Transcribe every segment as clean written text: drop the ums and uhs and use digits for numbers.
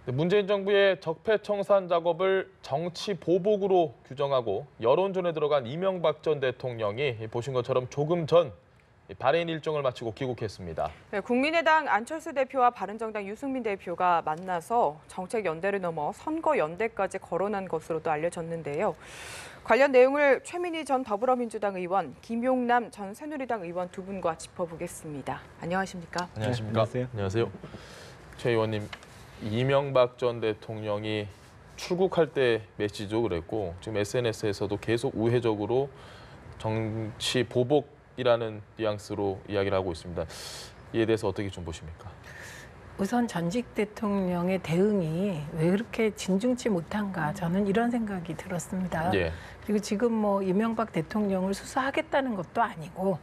문재인 정부의 적폐청산 작업을 정치 보복으로 규정하고 여론전에 들어간 이명박 전 대통령이 보신 것처럼 조금 전 발행 일정을 마치고 귀국했습니다. 네, 국민의당 안철수 대표와 바른정당 유승민 대표가 만나서 정책 연대를 넘어 선거 연대까지 거론한 것으로도 알려졌는데요. 관련 내용을 최민희 전 더불어민주당 의원, 김용남 전 새누리당 의원 두 분과 짚어보겠습니다. 안녕하십니까? 안녕하십니까? 네, 안녕하세요. 최 의원님, 이명박 전 대통령이 출국할 때 메시지도 그랬고 지금 SNS에서도 계속 우회적으로 정치 보복이라는 뉘앙스로 이야기를 하고 있습니다. 이에 대해서 어떻게 좀 보십니까? 우선 전직 대통령의 대응이 왜 그렇게 진중치 못한가, 저는 이런 생각이 들었습니다. 예. 그리고 지금 뭐 이명박 대통령을 수사하겠다는 것도 아니고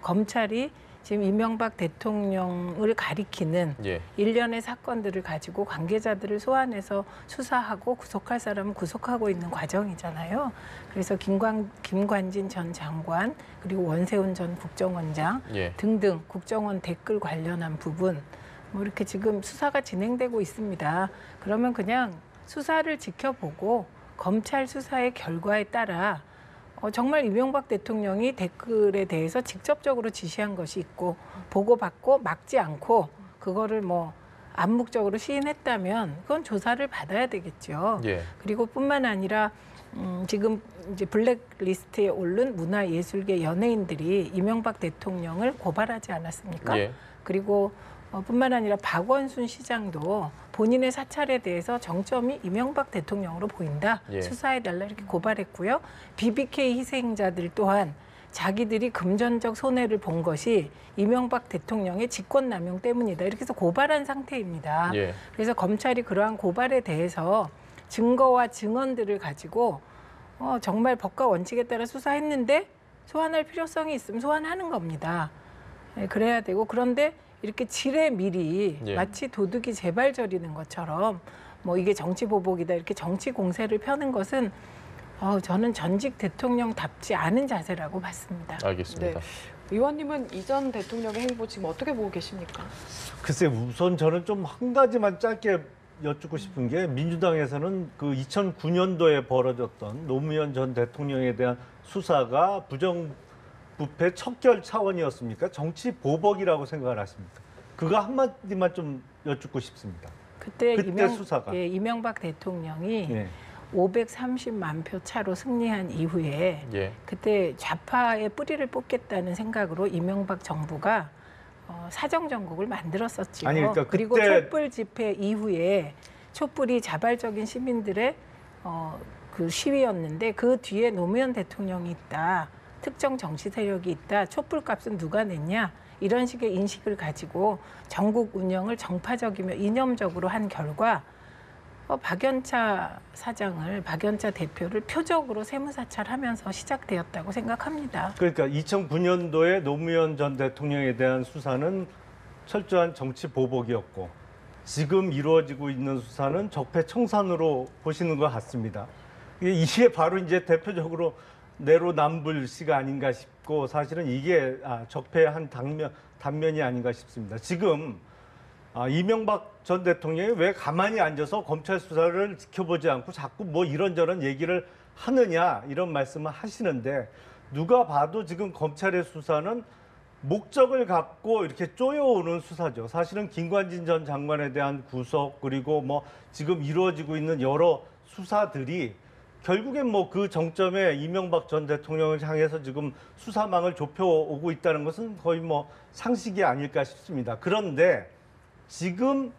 검찰이 지금 이명박 대통령을 가리키는 예. 일련의 사건들을 가지고 관계자들을 소환해서 수사하고 구속할 사람은 구속하고 있는 과정이잖아요. 그래서 김관진 전 장관, 그리고 원세훈 전 국정원장 예. 등등 국정원 댓글 관련한 부분, 뭐 이렇게 지금 수사가 진행되고 있습니다. 그러면 그냥 수사를 지켜보고 검찰 수사의 결과에 따라 정말 이명박 대통령이 댓글에 대해서 직접적으로 지시한 것이 있고 보고받고 막지 않고 그거를 뭐 암묵적으로 시인했다면 그건 조사를 받아야 되겠죠. 예. 그리고 뿐만 아니라 지금 이제 블랙리스트에 오른 문화예술계 연예인들이 이명박 대통령을 고발하지 않았습니까? 예. 그리고 뿐만 아니라 박원순 시장도 본인의 사찰에 대해서 정점이 이명박 대통령으로 보인다. 예. 수사해달라 이렇게 고발했고요. BBK 희생자들 또한 자기들이 금전적 손해를 본 것이 이명박 대통령의 직권남용 때문이다. 이렇게 해서 고발한 상태입니다. 예. 그래서 검찰이 그러한 고발에 대해서 증거와 증언들을 가지고 정말 법과 원칙에 따라 수사했는데 소환할 필요성이 있으면 소환하는 겁니다. 그래야 되고, 그런데 이렇게 지레미리 예. 마치 도둑이 재발 저리는 것처럼 뭐 이게 정치 보복이다 이렇게 정치 공세를 펴는 것은 저는 전직 대통령답지 않은 자세라고 봤습니다. 알겠습니다. 네. 의원님은 이전 대통령의 행보 지금 어떻게 보고 계십니까? 글쎄, 우선 저는 좀 한 가지만 짧게 여쭙고 싶은 게, 민주당에서는 그 2009년도에 벌어졌던 노무현 전 대통령에 대한 수사가 부정부패 척결 차원이었습니까? 정치 보복이라고 생각을 하십니까? 그거 한마디만 좀 여쭙고 싶습니다. 그때 수사가. 이명박 대통령이 예. 530만 표 차로 승리한 이후에 예. 그때 좌파의 뿌리를 뽑겠다는 생각으로 이명박 정부가 사정정국을 만들었었지요. 아니, 그러니까 그리고 그때 촛불 집회 이후에 촛불이 자발적인 시민들의 그 시위였는데 그 뒤에 노무현 대통령이 있다. 특정 정치 세력이 있다. 촛불값은 누가 냈냐. 이런 식의 인식을 가지고 전국 운영을 정파적이며 이념적으로 한 결과 박연차 대표를 표적으로 세무사찰하면서 시작되었다고 생각합니다. 그러니까 2009년도에 노무현 전 대통령에 대한 수사는 철저한 정치 보복이었고, 지금 이루어지고 있는 수사는 적폐청산으로 보시는 것 같습니다. 이게 바로 이제 대표적으로 내로남불시가 아닌가 싶고, 사실은 이게 적폐의 한 단면이 아닌가 싶습니다. 지금 이명박 전 대통령이 왜 가만히 앉아서 검찰 수사를 지켜보지 않고 자꾸 뭐 이런저런 얘기를 하느냐, 이런 말씀을 하시는데, 누가 봐도 지금 검찰의 수사는 목적을 갖고 이렇게 쪼여오는 수사죠. 사실은 김관진 전 장관에 대한 구속, 그리고 뭐 지금 이루어지고 있는 여러 수사들이 결국엔 뭐 그 정점에 이명박 전 대통령을 향해서 지금 수사망을 좁혀오고 있다는 것은 거의 뭐 상식이 아닐까 싶습니다. 그런데 지금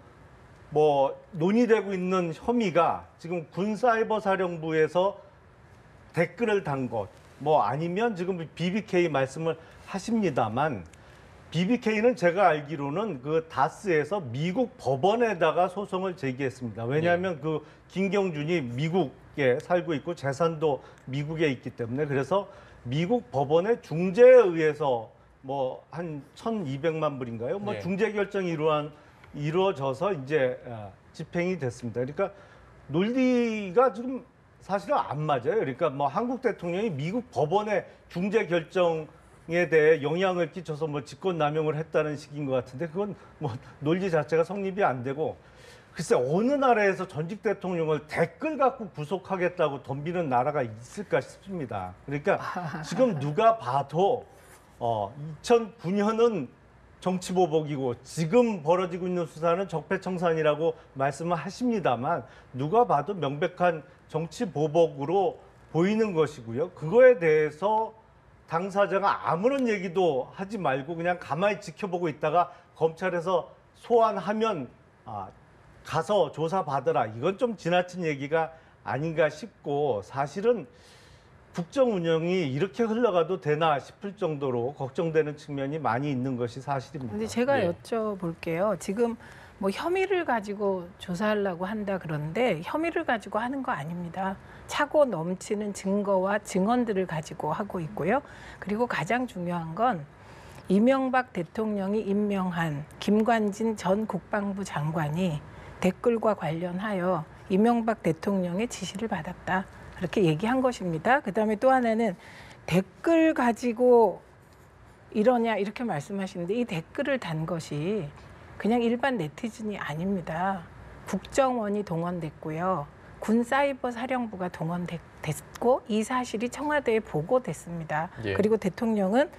뭐 논의되고 있는 혐의가 지금 군사이버사령부에서 댓글을 단 것, 뭐 아니면 지금 BBK 말씀을 하십니다만, BBK는 제가 알기로는 그 다스에서 미국 법원에다가 소송을 제기했습니다. 왜냐하면 그 김경준이 미국에 살고 있고 재산도 미국에 있기 때문에, 그래서 미국 법원의 중재에 의해서 뭐 한 1,200만 불인가요? 뭐 예. 중재 결정이 이루어져서 이제 집행이 됐습니다. 그러니까 논리가 지금 사실은 안 맞아요. 그러니까 뭐 한국 대통령이 미국 법원의 중재 결정에 대해 영향을 끼쳐서 뭐 직권남용을 했다는 식인 것 같은데, 그건 뭐 논리 자체가 성립이 안 되고, 글쎄 어느 나라에서 전직 대통령을 댓글 갖고 구속하겠다고 덤비는 나라가 있을까 싶습니다. 그러니까 지금 누가 봐도 2009년은 정치보복이고 지금 벌어지고 있는 수사는 적폐청산이라고 말씀을 하십니다만 누가 봐도 명백한 정치보복으로 보이는 것이고요. 그거에 대해서 당사자가 아무런 얘기도 하지 말고 그냥 가만히 지켜보고 있다가 검찰에서 소환하면 가서 조사받으라. 이건 좀 지나친 얘기가 아닌가 싶고 사실은 국정 운영이 이렇게 흘러가도 되나 싶을 정도로 걱정되는 측면이 많이 있는 것이 사실입니다. 근데 제가 네. 여쭤볼게요. 지금 뭐 혐의를 가지고 조사하려고 한다 그러는데 혐의를 가지고 하는 거 아닙니다. 차고 넘치는 증거와 증언들을 가지고 하고 있고요. 그리고 가장 중요한 건 이명박 대통령이 임명한 김관진 전 국방부 장관이 댓글과 관련하여 이명박 대통령의 지시를 받았다. 그렇게 얘기한 것입니다. 그다음에 또 하나는 댓글 가지고 이러냐 이렇게 말씀하시는데 이 댓글을 단 것이 그냥 일반 네티즌이 아닙니다. 국정원이 동원됐고요. 군사이버사령부가 동원됐고 이 사실이 청와대에 보고됐습니다. 예. 그리고 대통령은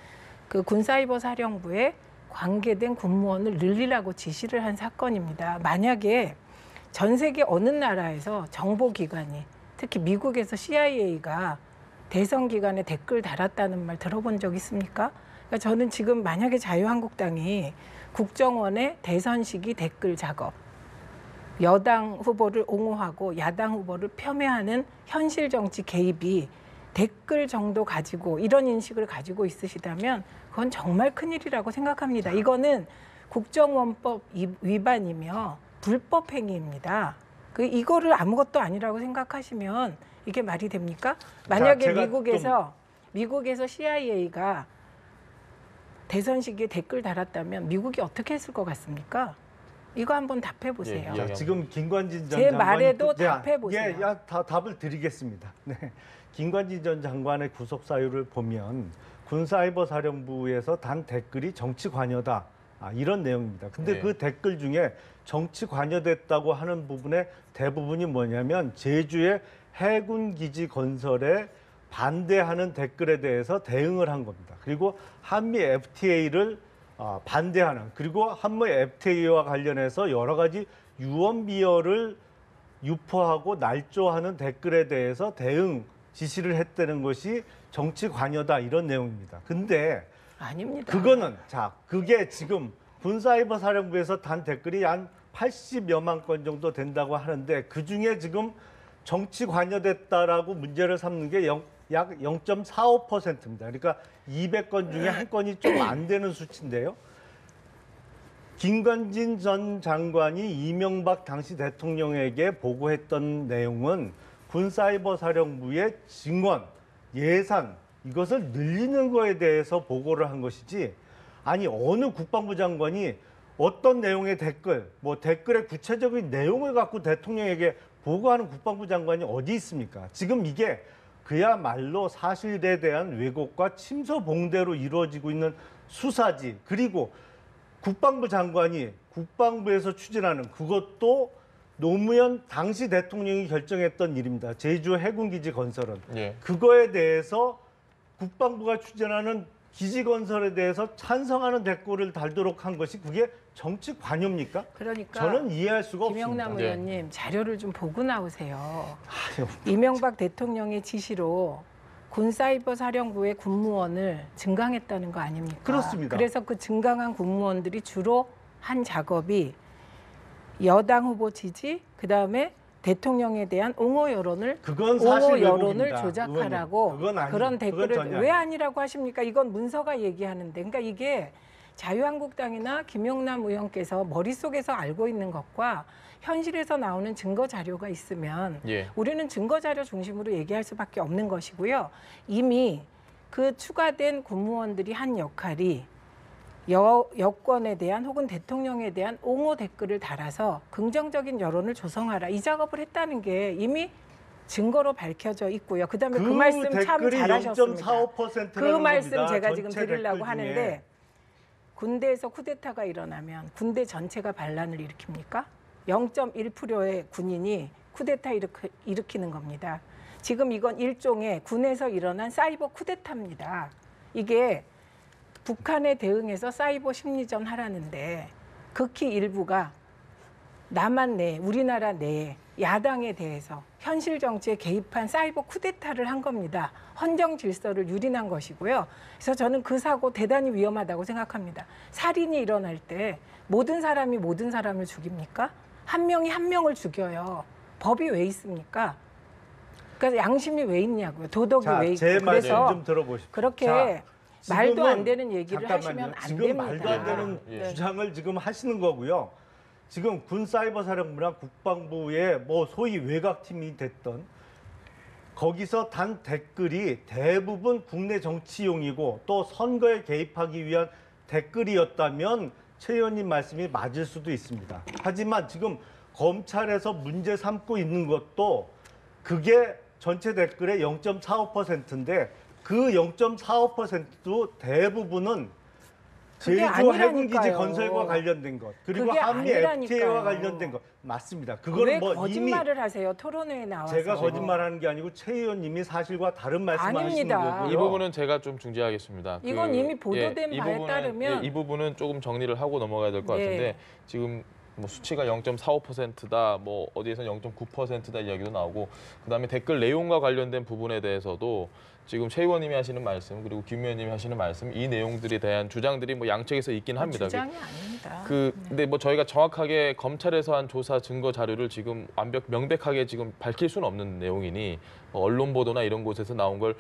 그 군사이버사령부에 관계된 군무원을 늘리라고 지시를 한 사건입니다. 만약에 전 세계 어느 나라에서 정보기관이 특히 미국에서 CIA가 대선 기간에 댓글 달았다는 말 들어본 적 있습니까? 그러니까 저는 지금 만약에 자유한국당이 국정원의 대선 시기 댓글 작업, 여당 후보를 옹호하고 야당 후보를 폄훼하는 현실 정치 개입이 댓글 정도 가지고 이런 인식을 가지고 있으시다면 그건 정말 큰일이라고 생각합니다. 이거는 국정원법 위반이며 불법 행위입니다. 이거를 아무것도 아니라고 생각하시면 이게 말이 됩니까? 만약에 미국에서 CIA가 대선 시기에 댓글 달았다면 미국이 어떻게 했을 것 같습니까? 이거 한번 답해 보세요. 예, 자, 지금 김관진 전 제 장관이 말에도 답해 보세요. 답을 드리겠습니다. 네. 김관진 전 장관의 구속 사유를 보면 군사이버사령부에서 단 댓글이 정치 관여다. 이런 내용입니다. 근데 네. 그 댓글 중에 정치 관여됐다고 하는 부분의 대부분이 뭐냐면 제주의 해군 기지 건설에 반대하는 댓글에 대해서 대응을 한 겁니다. 그리고 한미 FTA를 반대하는, 그리고 한미 FTA와 관련해서 여러 가지 유언비어를 유포하고 날조하는 댓글에 대해서 대응 지시를 했다는 것이 정치 관여다, 이런 내용입니다. 근데 아닙니다. 그게 지금 군사이버사령부에서 단 댓글이 한 80여만 건 정도 된다고 하는데 그중에 지금 정치 관여됐다라고 문제를 삼는 게 약 0.45%입니다. 그러니까 200건 중에 한 건이 좀 안 되는 수치인데요. 김관진 전 장관이 이명박 당시 대통령에게 보고했던 내용은 군사이버사령부의 증원, 예산, 이것을 늘리는 거에 대해서 보고를 한 것이지, 아니 어느 국방부 장관이 어떤 내용의 댓글, 댓글의 구체적인 내용을 갖고 대통령에게 보고하는 국방부 장관이 어디 있습니까? 지금 이게 그야말로 사실에 대한 왜곡과 침소봉대로 이루어지고 있는 수사지. 그리고 국방부 장관이 국방부에서 추진하는, 그것도 노무현 당시 대통령이 결정했던 일입니다. 제주 해군기지 건설은. 예. 그거에 대해서 국방부가 추진하는 기지 건설에 대해서 찬성하는 댓글을 달도록 한 것이 그게 정치 관여입니까? 그러니까 저는 이해할 수가 김영남 없습니다. 의원님 자료를 좀 보고 나오세요. 아유, 이명박 대통령의 지시로 군사이버사령부의 군무원을 증강했다는 거 아닙니까? 그렇습니다. 그래서 그 증강한 군무원들이 주로 한 작업이 여당 후보 지지, 그다음에 대통령에 대한 옹호 여론을 그건 사실 여론을 왜곡입니다. 조작하라고 그건 그런 댓글을 전혀 왜 아니에요. 아니라고 하십니까? 이건 문서가 얘기하는데, 그러니까 이게 자유한국당이나 김영남 의원께서 머릿속에서 알고 있는 것과 현실에서 나오는 증거 자료가 있으면 예. 우리는 증거 자료 중심으로 얘기할 수밖에 없는 것이고요. 이미 그 추가된 군무원들이 한 역할이 여권에 대한 혹은 대통령에 대한 옹호 댓글을 달아서 긍정적인 여론을 조성하라, 이 작업을 했다는 게 이미 증거로 밝혀져 있고요. 그다음에 그 말씀 참 잘하셨습니다. 0.45%라는 그 말씀 겁니다. 제가 지금 전체 드리려고 댓글 하는데, 중에. 군대에서 쿠데타가 일어나면 군대 전체가 반란을 일으킵니까? 0.1%의 군인이 쿠데타 일으키는 겁니다. 지금 이건 일종의 군에서 일어난 사이버 쿠데타입니다. 이게 북한에 대응해서 사이버 심리전 하라는데 극히 일부가 남한 내, 우리나라 내에 야당에 대해서 현실 정치에 개입한 사이버 쿠데타를 한 겁니다. 헌정 질서를 유린한 것이고요. 그래서 저는 그 사고 대단히 위험하다고 생각합니다. 살인이 일어날 때 모든 사람이 모든 사람을 죽입니까? 한 명이 한 명을 죽여요. 법이 왜 있습니까? 그러니까 양심이 왜 있냐고요. 도덕이 왜 있고. 제 말씀 그래서 좀 들어보십시오. 그렇게 자, 말도 안 지금은- 되는 얘기를 잠깐만요. 하시면 안 지금 됩니다. 말도 안 되는 예. 주장을 지금 하시는 거고요. 지금 군 사이버 사령부나 국방부의 뭐 소위 외곽팀이 됐던 거기서 단 댓글이 대부분 국내 정치용이고 또 선거에 개입하기 위한 댓글이었다면 최 의원님 말씀이 맞을 수도 있습니다. 하지만 지금 검찰에서 문제 삼고 있는 것도 그게 전체 댓글의 0.45%인데 그 0.45%도 대부분은 그게 제주 아니라니까요. 해군기지 건설과 관련된 것 그리고 그게 한미 아니라니까요. FTA와 관련된 것 맞습니다. 왜 그거는 뭐 이미 거짓말을 하세요? 토론회에 나와서. 제가 거짓말하는 게 아니고 최 의원님이 사실과 다른 말씀하시는 아닙니다. 거고요. 이 부분은 제가 좀 중재하겠습니다. 이건 이미 보도된 이 바에 부분은, 따르면 이 부분은 조금 정리를 하고 넘어가야 될 것 네. 같은데 지금 뭐 수치가 0.45%다, 뭐 어디에서는 0.9%다 이야기도 나오고 그다음에 댓글 내용과 관련된 부분에 대해서도 지금 최 의원님이 하시는 말씀 그리고 김 의원님이 하시는 말씀 이 내용들에 대한 주장들이 뭐 양측에서 있긴 합니다. 주장이 아닙니다. 근데 뭐 저희가 정확하게 검찰에서 한 조사 증거 자료를 지금 명백하게 지금 밝힐 수는 없는 내용이니 언론 보도나 이런 곳에서 나온 걸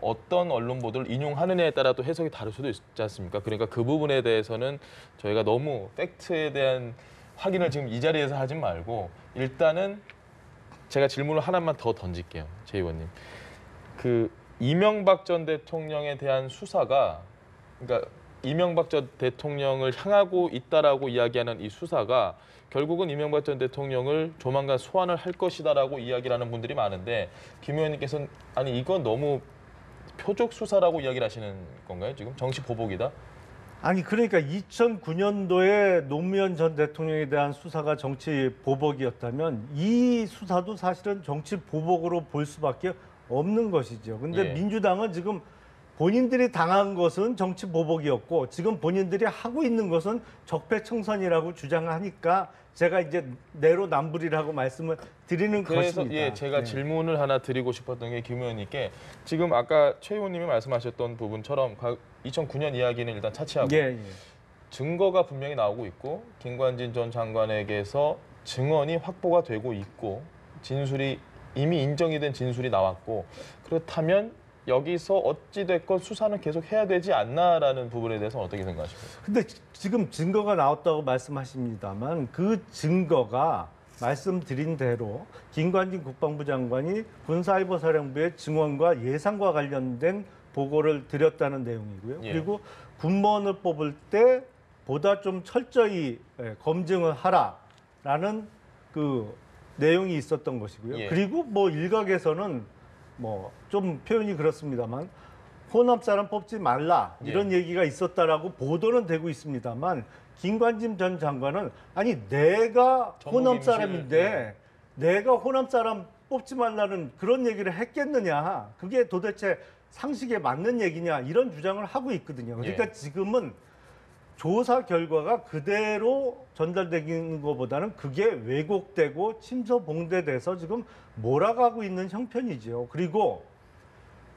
어떤 언론 보도를 인용하느냐에 따라 또 해석이 다를 수도 있지 않습니까? 그러니까 그 부분에 대해서는 저희가 너무 팩트에 대한 확인을 지금 이 자리에서 하지 말고 일단은 제가 질문을 하나만 더 던질게요, 제 의원님. 그 이명박 전 대통령에 대한 수사가 그러니까 이명박 전 대통령을 향하고 있다라고 이야기하는 이 수사가 결국은 이명박 전 대통령을 조만간 소환을 할 것이다라고 이야기를 하는 분들이 많은데 김 의원님께서는 아니 이건 너무 표적 수사라고 이야기를 하시는 건가요? 지금 정치 보복이다? 아니 그러니까 2009년도에 노무현 전 대통령에 대한 수사가 정치 보복이었다면 이 수사도 사실은 정치 보복으로 볼 수밖에 없는 것이죠. 근데 예. 민주당은 지금 본인들이 당한 것은 정치 보복이었고 지금 본인들이 하고 있는 것은 적폐청산이라고 주장하니까 제가 이제 내로남불이라고 말씀을 드리는 그래서 것입니다. 예, 제가 네. 질문을 하나 드리고 싶었던 게 김 의원님께 지금 아까 최 의원님이 말씀하셨던 부분처럼 2009년 이야기는 일단 차치하고 예, 예. 증거가 분명히 나오고 있고 김관진 전 장관에게서 증언이 확보가 되고 있고 진술이 이미 인정이 된 진술이 나왔고 그렇다면 여기서 어찌됐건 수사는 계속 해야 되지 않나라는 부분에 대해서는 어떻게 생각하십니까? 근데 지금 증거가 나왔다고 말씀하십니다만 그 증거가 말씀드린 대로 김관진 국방부 장관이 군사이버사령부의 증언과 예상과 관련된 보고를 드렸다는 내용이고요. 예. 그리고 군무원을 뽑을 때 보다 좀 철저히 검증을 하라라는 그 내용이 있었던 것이고요. 예. 그리고 뭐 일각에서는 뭐 좀 표현이 그렇습니다만 호남 사람 뽑지 말라 이런 얘기가 있었다라고 보도는 되고 있습니다만 김관진 전 장관은 아니 내가 호남 전북 사람인데 내가 호남 사람 뽑지 말라는 그런 얘기를 했겠느냐 그게 도대체 상식에 맞는 얘기냐 이런 주장을 하고 있거든요. 그러니까 예. 지금은 조사 결과가 그대로 전달되는 것보다는 그게 왜곡되고 침소봉대돼서 지금 몰아가고 있는 형편이죠. 그리고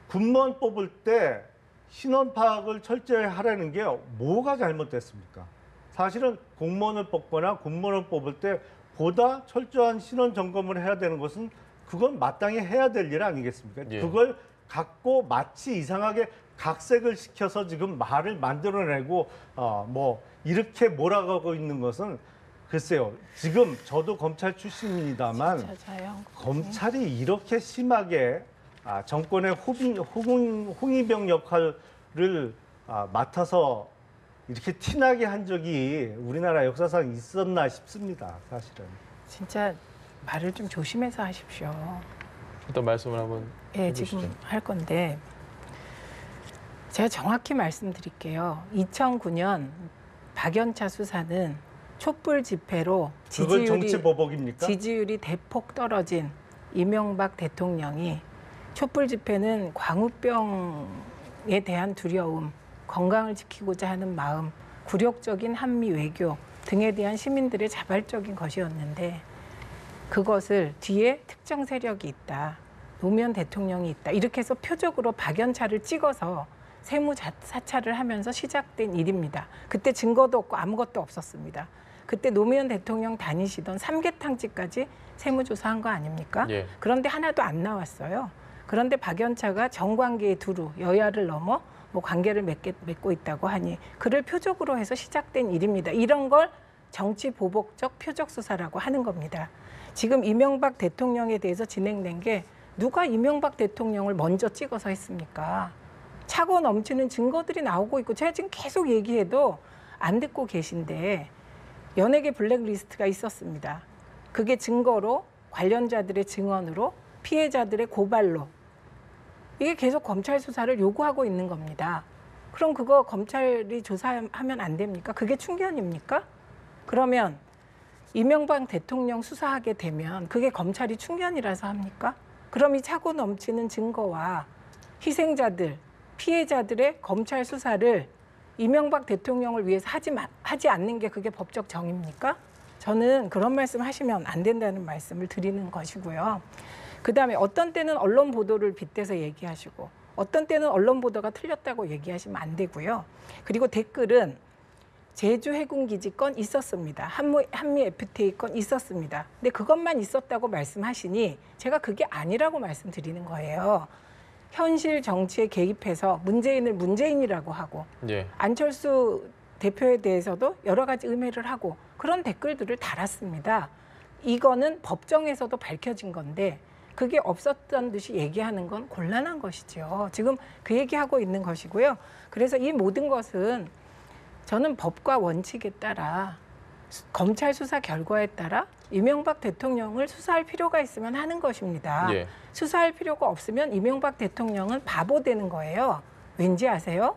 군무원 뽑을 때 신원 파악을 철저히 하라는 게 뭐가 잘못됐습니까? 사실은 공무원을 뽑거나 군무원을 뽑을 때 보다 철저한 신원 점검을 해야 되는 것은 그건 마땅히 해야 될 일 아니겠습니까? 예. 그걸 갖고 마치 이상하게 각색을 시켜서 지금 말을 만들어내고 뭐 이렇게 몰아가고 있는 것은 글쎄요. 지금 저도 검찰 출신입니다만 진짜 자영. 검찰이 이렇게 심하게 정권의 홍위병 역할을 맡아서 이렇게 티나게 한 적이 우리나라 역사상 있었나 싶습니다. 사실은. 진짜 말을 좀 조심해서 하십시오. 일단 말씀을 한번 예, 해주시죠. 지금 할 건데 제가 정확히 말씀드릴게요. 2009년 박연차 수사는 촛불 집회로 그건 정치 보복입니까? 지지율이 대폭 떨어진 이명박 대통령이 촛불 집회는 광우병에 대한 두려움, 건강을 지키고자 하는 마음, 굴욕적인 한미 외교 등에 대한 시민들의 자발적인 것이었는데 그것을 뒤에 특정 세력이 있다, 노무현 대통령이 있다 이렇게 해서 표적으로 박연차를 찍어서 세무사찰을 하면서 시작된 일입니다. 그때 증거도 없고 아무것도 없었습니다. 그때 노무현 대통령 다니시던 삼계탕집까지 세무조사한 거 아닙니까? 예. 그런데 하나도 안 나왔어요. 그런데 박연차가 정관계의 두루 여야를 넘어 뭐 관계를 맺고 있다고 하니 그를 표적으로 해서 시작된 일입니다. 이런 걸 정치 보복적 표적 수사라고 하는 겁니다. 지금 이명박 대통령에 대해서 진행된 게 누가 이명박 대통령을 먼저 찍어서 했습니까? 차고 넘치는 증거들이 나오고 있고 제가 지금 계속 얘기해도 안 듣고 계신데 연예계 블랙리스트가 있었습니다. 그게 증거로 관련자들의 증언으로 피해자들의 고발로 이게 계속 검찰 수사를 요구하고 있는 겁니다. 그럼 그거 검찰이 조사하면 안 됩니까? 그게 충견입니까? 그러면 이명박 대통령 수사하게 되면 그게 검찰이 충견이라서 합니까? 그럼 이 차고 넘치는 증거와 희생자들, 피해자들의 검찰 수사를 이명박 대통령을 위해서 하지 않는 게 그게 법적 정의입니까? 저는 그런 말씀 하시면 안 된다는 말씀을 드리는 것이고요. 그다음에 어떤 때는 언론 보도를 빗대서 얘기하시고 어떤 때는 언론 보도가 틀렸다고 얘기하시면 안 되고요. 그리고 댓글은 제주 해군기지 건 있었습니다. 한미 FTA 건 있었습니다. 근데 그것만 있었다고 말씀하시니 제가 그게 아니라고 말씀드리는 거예요. 현실 정치에 개입해서 문재인을 문재인이라고 하고 예. 안철수 대표에 대해서도 여러 가지 음해를 하고 그런 댓글들을 달았습니다. 이거는 법정에서도 밝혀진 건데 그게 없었던 듯이 얘기하는 건 곤란한 것이죠. 지금 그 얘기하고 있는 것이고요. 그래서 이 모든 것은 저는 법과 원칙에 따라 검찰 수사 결과에 따라 이명박 대통령을 수사할 필요가 있으면 하는 것입니다. 예. 수사할 필요가 없으면 이명박 대통령은 바보 되는 거예요. 왠지 아세요?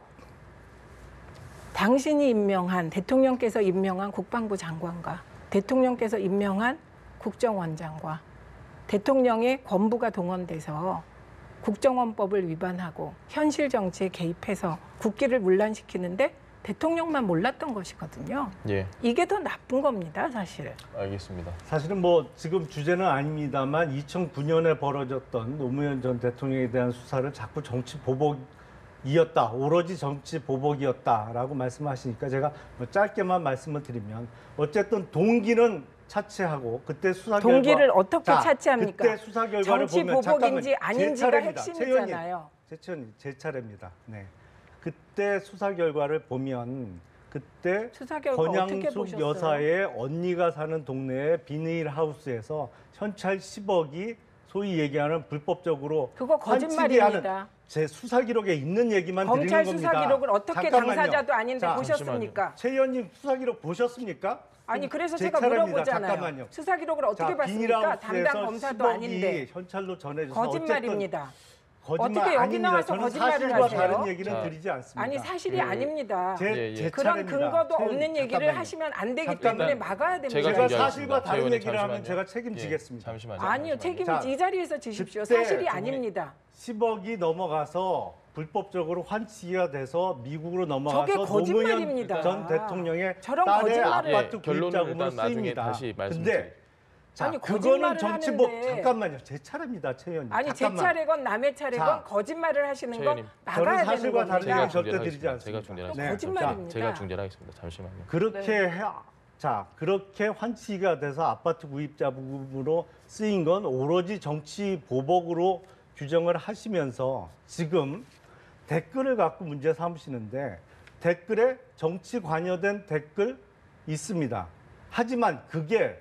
당신이 임명한 대통령께서 임명한 국방부 장관과 대통령께서 임명한 국정원장과 대통령의 권부가 동원돼서 국정원법을 위반하고 현실 정치에 개입해서 국기를 문란시키는데 대통령만 몰랐던 것이거든요. 예. 이게 더 나쁜 겁니다, 사실. 알겠습니다. 사실은 뭐 지금 주제는 아닙니다만 2009년에 벌어졌던 노무현 전 대통령에 대한 수사를 자꾸 정치 보복이었다, 오로지 정치 보복이었다라고 말씀하시니까 제가 뭐 짧게만 말씀을 드리면 어쨌든 동기는 차치하고 그때 수사 결과 동기를 어떻게 차치합니까? 그때 수사 결과를 정치 보면 보복인지 아닌지가 차례입니다. 핵심이잖아요. 최연님, 제 차례입니다. 네. 그때 수사 결과를 보면 그때 수사 결과 어떻게 권양숙 보셨어요? 여사의 언니가 사는 동네의 비닐하우스에서 현찰 10억이 소위 얘기하는 불법적으로 그거 거짓말입니다. 제 수사 기록에 있는 얘기만 드리는 검찰 겁니다. 수사 기록을 어떻게 잠깐만요. 당사자도 아닌데 자, 보셨습니까? 최 의원님 수사 기록 보셨습니까? 아니 그래서 제 제가 차례입니다. 물어보잖아요. 잠깐만요. 수사 기록을 어떻게 자, 봤습니까? 담당 비닐하우스에서 검사도 10억이 아닌데. 현찰로 전해져서 거짓말입니다. 거짓말 어떻게 여기 아닙니다. 나와서 저는 거짓말을 사실과 하세요? 다른 얘기는 자, 드리지 않습니다. 아니 사실이 예. 아닙니다. 제 그런 차례입니다. 근거도 최- 없는 얘기를 잠깐만요. 하시면 안 되기 잠깐만. 때문에 막아야 됩니다. 제가 제가 준비하겠습니다. 사실과 다른 최 의원님 얘기를 하면 잠시만요. 제가 책임지겠습니다. 예, 잠시만요. 아니요, 잠시만요. 책임을 자, 이 자리에서 지십시오. 그때 사실이 정리- 아닙니다. 10억이 넘어가서 불법적으로 환치기가 돼서 미국으로 넘어가서 저게 거짓말입니다. 노무현 전 대통령의 저런 딸의 거짓말을- 아파트 예, 결론을 구입자금으로 일단 나중에 쓰입니다. 다시 근데 말씀드릴게요. 자, 아니, 그거는 거짓말을 정치복 하는데. 잠깐만요. 제 차례입니다, 최 의원님. 아니 제 잠깐만. 차례건 남의 차례건 자, 거짓말을 하시는 최 건 의원님. 막아야 저는 되는 사실과 다른 겁니다. 얘기 절대 중재를 드리지 하겠습니다. 않습니다. 제가 중재를 네. 하겠습니다. 거짓말입니다. 제가 중재를 하겠습니다. 잠시만요. 그렇게 그렇게 환치기가 돼서 아파트 구입자금으로 쓰인 건 오로지 정치 보복으로 규정을 하시면서 지금 댓글을 갖고 문제 삼으시는데 댓글에 정치 관여된 댓글 있습니다. 하지만 그게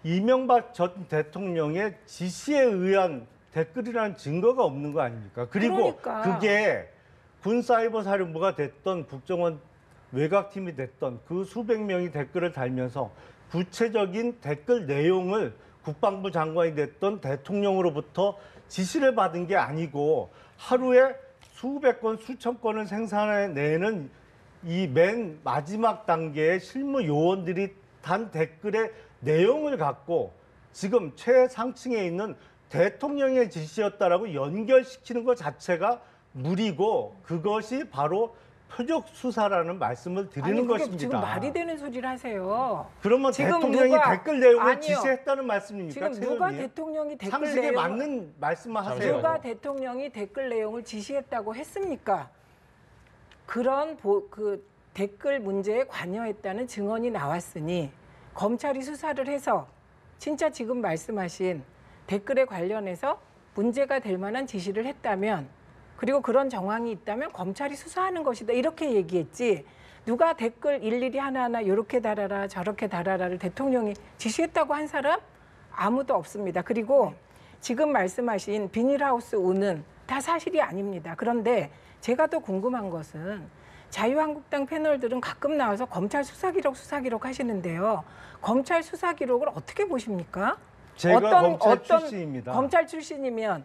이명박 전 대통령의 지시에 의한 댓글이라는 증거가 없는 거 아닙니까? 그리고 그러니까. 그게 군사이버사령부가 됐던 국정원 외곽팀이 됐던 그 수백 명이 댓글을 달면서 구체적인 댓글 내용을 국방부 장관이 됐던 대통령으로부터 지시를 받은 게 아니고 하루에 수백 건, 수천 건을 생산해내는 이 맨 마지막 단계의 실무 요원들이 단 댓글의 내용을 갖고 지금 최상층에 있는 대통령의 지시였다라고 연결시키는 것 자체가 무리고 그것이 바로 표적 수사라는 말씀을 드리는 아니, 그게 것입니다. 지금 말이 되는 소리를 하세요. 그러면 지금 대통령이 누가- 댓글 내용을 아니요. 지시했다는 말씀입니까? 지금 최 누가 의원님? 대통령이 댓글 상식에 내용 맞는 말씀만 하세요. 누가 대통령이 댓글 내용을 지시했다고 했습니까? 그런 그 댓글 문제에 관여했다는 증언이 나왔으니 검찰이 수사를 해서 진짜 지금 말씀하신 댓글에 관련해서 문제가 될 만한 지시를 했다면 그리고 그런 정황이 있다면 검찰이 수사하는 것이다 이렇게 얘기했지 누가 댓글 일일이 하나하나 이렇게 달아라 저렇게 달아라를 대통령이 지시했다고 한 사람 아무도 없습니다. 그리고 지금 말씀하신 비닐하우스 오는 다 사실이 아닙니다. 그런데 제가 더 궁금한 것은 자유한국당 패널들은 가끔 나와서 검찰 수사기록 하시는데요. 검찰 수사기록을 어떻게 보십니까? 제가 검찰 출신입니다. 검찰 출신이면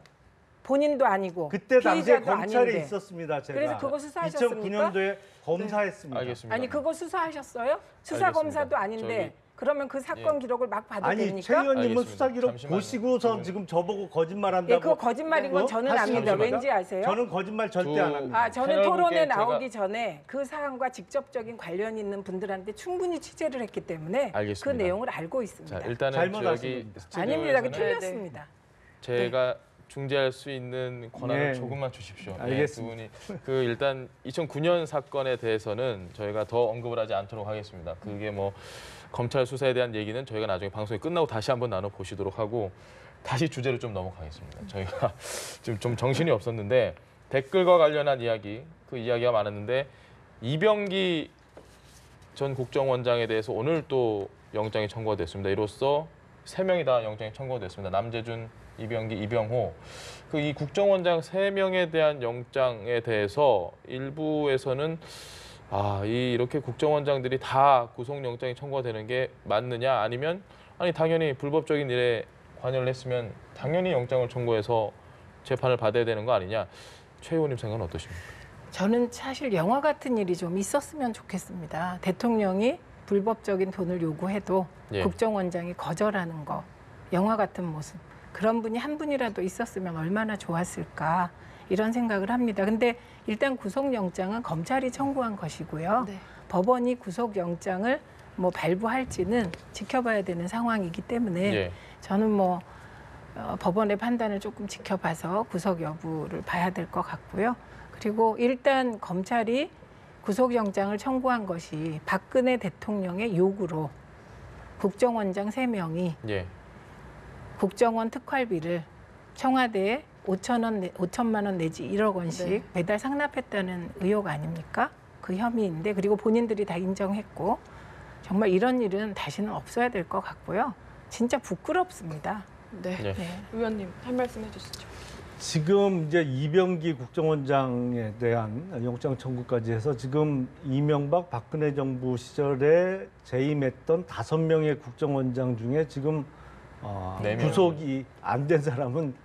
본인도 아니고 그때 당시에 피의자도 검찰에 아닌데. 있었습니다. 제가. 그래서 그거 수사하셨습니까? 2009년도에 검사했습니다. 알겠습니다. 아니 그거 수사하셨어요? 수사 알겠습니다. 검사도 아닌데 그러면 그 사건 예. 기록을 막 봐도 아니 됩니까? 최 의원님은 알겠습니다. 수사 기록 잠시만요. 보시고서 지금 저보고 거짓말한다고. 예, 그거 거짓말인 건 저는 압니다. 하시는 겁니까? 왠지 아세요? 저는 거짓말 절대 안 합니다. 아, 저는 패널분께 토론에 제가- 나오기 전에 그 사안과 직접적인 관련 있는 분들한테 충분히 취재를 했기 때문에 알겠습니다. 그 내용을 알고 있습니다. 자, 일단은 잘못 저기 아십니다. 아닙니다. 그 스튜디오에서는 틀렸습니다. 제가 중재할 수 있는 권한을 네. 조금만 주십시오. 알겠습니다. 네, 두 분이 일단 2009년 사건에 대해서는 저희가 더 언급을 하지 않도록 하겠습니다. 그게 뭐 검찰 수사에 대한 얘기는 저희가 나중에 방송이 끝나고 다시 한번 나눠 보시도록 하고 다시 주제로 좀 넘어가겠습니다. 저희가 지금 좀 정신이 없었는데 댓글과 관련한 이야기, 그 이야기가 많았는데 이병기 전 국정원장에 대해서 오늘 또 영장이 청구가 됐습니다. 이로써 3명이 다 영장이 청구가 됐습니다. 남재준, 이병기, 이병호. 그 이 국정원장 3명에 대한 영장에 대해서 일부에서는 이렇게 국정원장들이 다 구속영장이 청구가 되는 게 맞느냐 아니면 아니 당연히 불법적인 일에 관여를 했으면 당연히 영장을 청구해서 재판을 받아야 되는 거 아니냐. 최 의원님 생각은 어떠십니까? 저는 사실 영화 같은 일이 좀 있었으면 좋겠습니다. 대통령이 불법적인 돈을 요구해도 예. 국정원장이 거절하는 거, 영화 같은 모습. 그런 분이 한 분이라도 있었으면 얼마나 좋았을까 이런 생각을 합니다. 근데 일단 구속영장은 검찰이 청구한 것이고요. 네. 법원이 구속영장을 뭐 발부할지는 지켜봐야 되는 상황이기 때문에 예. 저는 법원의 판단을 조금 지켜봐서 구속 여부를 봐야 될 것 같고요. 그리고 일단 검찰이 구속영장을 청구한 것이 박근혜 대통령의 요구로 국정원장 3명이 예. 국정원 특활비를 청와대에 5천만 원 내지 1억 원씩 네. 매달 상납했다는 의혹 아닙니까? 그 혐의인데 그리고 본인들이 다 인정했고 정말 이런 일은 다시는 없어야 될 것 같고요. 진짜 부끄럽습니다. 네. 예. 네. 의원님 할 말씀 해주시죠. 지금 이제 이병기 국정원장에 대한 영장 청구까지 해서 지금 이명박 박근혜 정부 시절에 재임했던 5명의 국정원장 중에 지금 4명. 구속이 안 된 사람은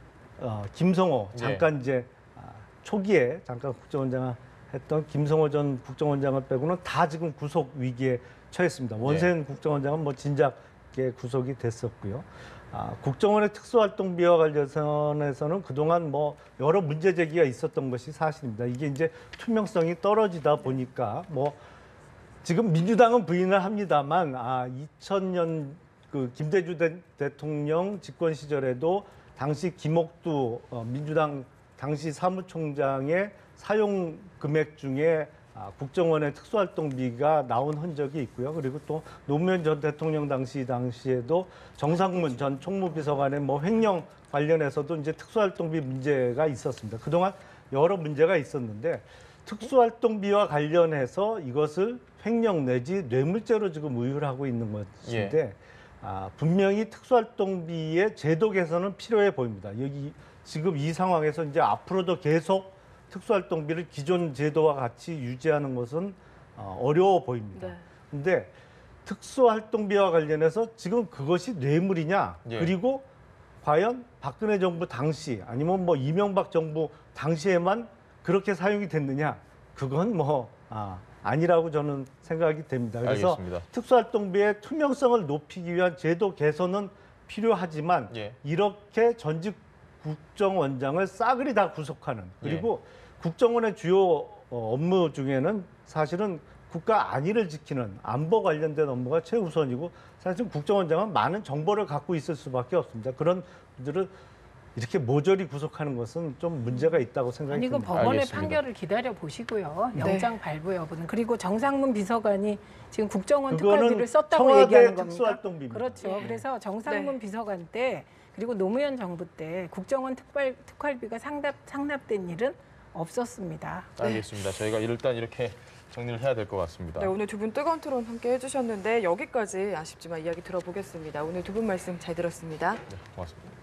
김성호 잠깐 이제 초기에 잠깐 국정원장을 했던 김성호 전 국정원장을 빼고는 다 지금 구속 위기에 처했습니다. 원세훈 국정원장은 뭐 진작에 구속이 됐었고요. 국정원의 특수활동비와 관련해서는 그동안 뭐 여러 문제 제기가 있었던 것이 사실입니다. 이게 이제 투명성이 떨어지다 보니까 뭐 지금 민주당은 부인을 합니다만 2000년 그 김대중 대통령 집권 시절에도 당시 김옥두 민주당 당시 사무총장의 사용 금액 중에 국정원의 특수활동비가 나온 흔적이 있고요. 그리고 또 노무현 전 대통령 당시에도 정상문 전 총무비서관의 뭐 횡령 관련해서도 이제 특수활동비 문제가 있었습니다. 그동안 여러 문제가 있었는데 특수활동비와 관련해서 이것을 횡령 내지 뇌물죄로 지금 의율하고 있는 것인데 분명히 특수활동비의 제도 개선은 필요해 보입니다. 여기 지금 이 상황에서 이제 앞으로도 계속 특수활동비를 기존 제도와 같이 유지하는 것은 어려워 보입니다. 그런데 네. 특수활동비와 관련해서 지금 그것이 뇌물이냐? 예. 그리고 과연 박근혜 정부 당시 아니면 뭐 이명박 정부 당시에만 그렇게 사용이 됐느냐? 그건 뭐 아니라고 저는 생각이 됩니다. 그래서 알겠습니다. 특수활동비의 투명성을 높이기 위한 제도 개선은 필요하지만 예. 이렇게 전직 국정원장을 싸그리 다 구속하는 그리고 국정원의 주요 업무 중에는 사실은 국가 안위를 지키는 안보 관련된 업무가 최우선이고 사실 국정원장은 많은 정보를 갖고 있을 수밖에 없습니다. 그런 분들을 이렇게 모조리 구속하는 것은 좀 문제가 있다고 생각이 아니 그 듭니다. 법원의 알겠습니다. 판결을 기다려 보시고요. 네. 영장 발부 여부는 그리고 정상문 비서관이 지금 국정원 그거는 특활비를 썼다고 청와대 얘기하는 겁니까? 특수활동비입니다. 그렇죠. 그래서 정상문 네. 비서관 때 그리고 노무현 정부 때 국정원 특활비가 상납된 일은 없었습니다. 알겠습니다. 저희가 일단 이렇게 정리를 해야 될 것 같습니다. 네, 오늘 두 분 뜨거운 토론 함께 해주셨는데 여기까지 아쉽지만 이야기 들어보겠습니다. 오늘 두 분 말씀 잘 들었습니다. 네, 고맙습니다.